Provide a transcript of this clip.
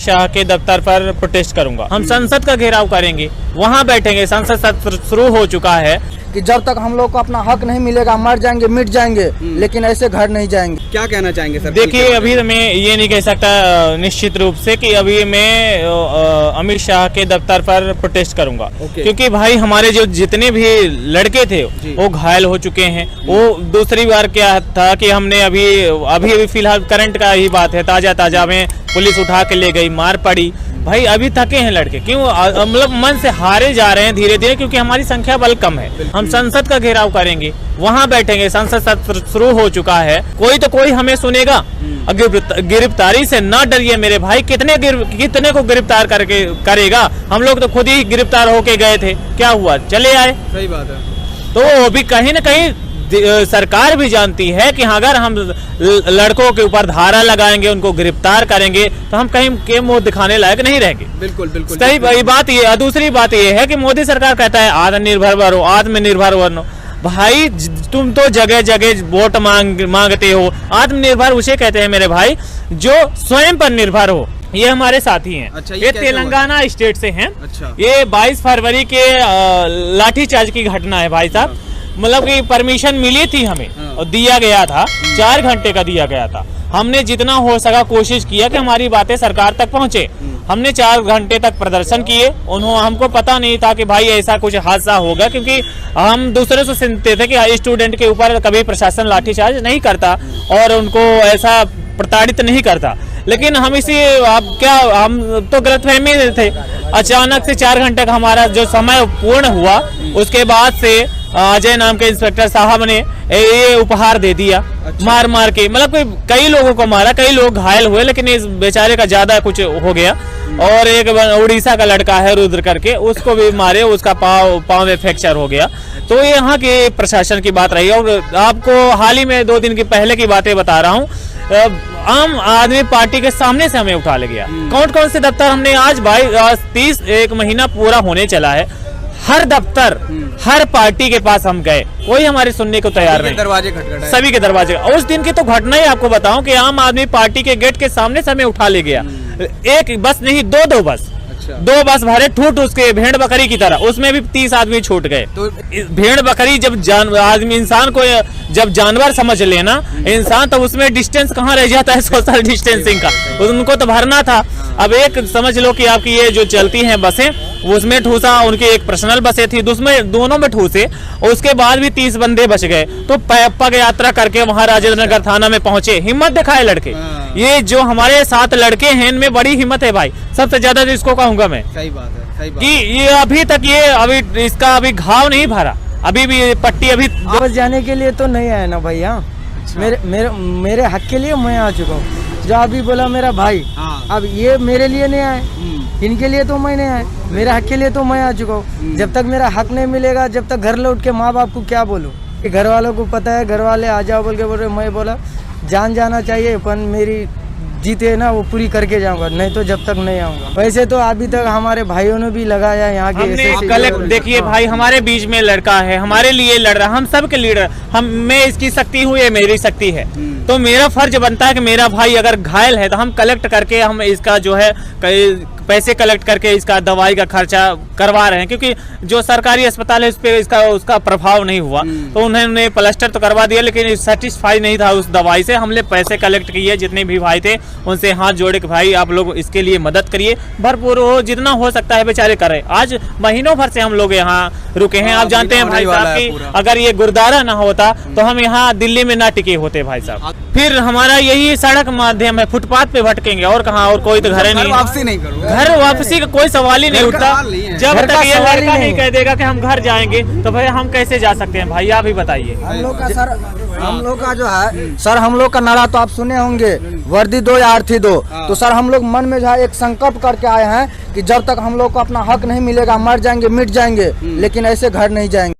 शाह के दफ्तर पर प्रोटेस्ट करूंगा। हम संसद का घेराव करेंगे, वहां बैठेंगे। संसद सत्र शुरू हो चुका है कि जब तक हम लोग को अपना हक नहीं मिलेगा मर जाएंगे मिट जाएंगे, लेकिन ऐसे घर नहीं जाएंगे। क्या कहना चाहेंगे सर? देखिए, अभी मैं ये नहीं कह सकता निश्चित रूप से कि अभी मैं अमित शाह के दफ्तर पर प्रोटेस्ट करूंगा, क्योंकि भाई हमारे जो जितने भी लड़के थे वो घायल हो चुके हैं। वो दूसरी बार क्या था कि हमने अभी फिलहाल करंट का ही बात है, ताजा में पुलिस उठा के ले गई, मार पड़ी। भाई अभी थके हैं लड़के, क्यों? मतलब मन से हारे जा रहे हैं धीरे धीरे, क्योंकि हमारी संख्या बल कम है। हम संसद का घेराव करेंगे, वहां बैठेंगे। संसद सत्र शुरू हो चुका है, कोई हमें सुनेगा। गिरफ्तारी से ना डरिए मेरे भाई, कितने को गिरफ्तार करके करेगा? हम लोग तो खुद ही गिरफ्तार होके गए थे, क्या हुआ? चले आए। सही बात है। तो अभी कहीं न कहीं सरकार भी जानती है कि अगर हम लड़कों के ऊपर धारा लगाएंगे, उनको गिरफ्तार करेंगे, तो हम कहीं के मुंह दिखाने लायक नहीं रहेंगे। बिल्कुल। सही बात ये। दूसरी बात ये है कि मोदी सरकार कहता है आत्मनिर्भर बनो, आत्मनिर्भर बनो। भाई तुम तो जगह जगह वोट मांगते हो। आत्मनिर्भर उसे कहते हैं मेरे भाई जो स्वयं पर निर्भर हो। ये हमारे साथी हैं। अच्छा, ये तेलंगाना स्टेट से हैं। अच्छा। ये 22 फरवरी के लाठीचार्ज की घटना है भाई साहब। मतलब कि परमिशन मिली थी हमें और दिया गया था, 4 घंटे का दिया गया था। हमने जितना हो सका कोशिश किया कि हमारी बातें सरकार तक पहुंचे। हमने 4 घंटे तक प्रदर्शन किए। हमको पता नहीं था कि भाई ऐसा कुछ हादसा होगा, क्योंकि हम दूसरे से सुनते थे कि स्टूडेंट के ऊपर कभी प्रशासन लाठीचार्ज नहीं करता और उनको ऐसा प्रताड़ित नहीं करता। लेकिन हम तो गलतफहमी में थे। अचानक से 4 घंटे का हमारा जो समय पूर्ण हुआ, उसके बाद से अजय नाम के इंस्पेक्टर साहब ने ये उपहार दे दिया। अच्छा। मार के, मतलब कई लोगों को मारा, कई लोग घायल हुए, लेकिन इस बेचारे का ज्यादा कुछ हो गया। और एक उड़ीसा का लड़का है रुद्र करके, उसको भी मारे, उसका पाँव में फ्रैक्चर हो गया। तो ये यहाँ के प्रशासन की बात रही। और आपको हाल ही में 2 दिन की पहले की बातें बता रहा हूँ। आम आदमी पार्टी के सामने से हमें उठा ले गया। कौन से दफ्तर हमने आज 31 महीना पूरा होने चला है, हर दफ्तर हर पार्टी के पास हम गए, कोई हमारे सुनने को तैयार नहीं। दरवाजे खटखटाए, सभी के दरवाजे। उस दिन की तो घटना ही आपको बताऊं कि आम आदमी पार्टी के गेट के सामने से हमें उठा ले गया। एक बस नहीं, 2 बस। अच्छा। 2 बस भरे ठूठ उसके भेड़ बकरी की तरह, उसमें भी 30 आदमी छूट गए। तो भेड़ बकरी जब आदमी इंसान को जब जानवर समझ लेना इंसान, तो उसमें डिस्टेंस कहाँ रह जाता है सोशल डिस्टेंसिंग का। उनको तो भरना था। अब एक समझ लो कि आपकी ये जो चलती हैं बसें, उसमें ठूसा, उनकी एक पर्सनल बसें थी, दोनों में ठूसे। उसके बाद भी 30 बंदे बच गए। तो पग यात्रा करके वहां राजेंद्र नगर थाना में पहुंचे। हिम्मत दिखाए लड़के। ये जो हमारे 7 लड़के हैं, इनमें बड़ी हिम्मत है भाई। सबसे ज्यादा तो इसको कहूंगा मैं। सही बात है, सही बात। कि ये अभी तक इसका अभी घाव नहीं भरा, अभी भी पट्टी अभी वापस जाने के लिए तो नहीं आया ना भैया। अच्छा। मेरे हक के लिए मैं आ चुका हूँ। जो अभी बोला मेरा भाई, अब ये मेरे लिए नहीं आए, इनके लिए तो मैं नहीं आए, मेरे हक के लिए तो मैं आ चुका हूँ। जब तक मेरा हक नहीं मिलेगा, जब तक घर लौट के माँ बाप को क्या बोलूँ? घर वालों को पता है, घर वाले आ जाओ बोल के बोल रहे। मैं बोला जाना चाहिए, पर मेरी जीत है ना वो पूरी करके जाऊंगा, नहीं तो जब तक नहीं आऊंगा। वैसे तो अभी तक हमारे भाइयों ने भी लगाया यहाँ के। देखिए भाई, हमारे बीच में लड़का है, हमारे लिए लड़ रहा, हम सब के लीडर। मैं इसकी शक्ति हूँ, ये मेरी शक्ति है। तो मेरा फर्ज बनता है कि मेरा भाई अगर घायल है तो हम कलेक्ट करके हम इसका जो है पैसे कलेक्ट करके इसका दवाई का खर्चा करवा रहे हैं, क्योंकि जो सरकारी अस्पताल है उस पे उसका प्रभाव नहीं हुआ। तो उन्होंने प्लास्टर तो करवा दिया, लेकिन सेटिस्फाई नहीं था उस दवाई से। हमने पैसे कलेक्ट किए, जितने भी भाई थे उनसे हाथ जोड़े कि भाई आप लोग इसके लिए मदद करिए, भरपूर हो, जितना हो सकता है बेचारे करें। आज महीनों भर से हम लोग यहाँ रुके हैं। आप जानते हैं भाई साहब कि अगर ये गुरुद्वारा ना होता तो हम यहाँ दिल्ली में ना टिके होते भाई साहब। फिर हमारा यही सड़क माध्यम है, फुटपाथ पे भटकेंगे और कहाँ, और कोई तो घर नहीं। वापसी नहीं करूँगा, घर वापसी का कोई सवाल ही नहीं उठता। जब तक ये लड़का नहीं कह देगा कि हम घर जाएंगे, तो भाई हम कैसे जा सकते हैं भाई? आप ही बताइए। हम लोग का जो है सर, हम लोग का नारा तो आप सुने होंगे, वर्दी दो या अर्थी दो। तो सर हम लोग मन में जो है एक संकल्प करके आए हैं कि जब तक हम लोग को अपना हक नहीं मिलेगा मर जाएंगे मिट जाएंगे, लेकिन ऐसे घर नहीं जाएंगे।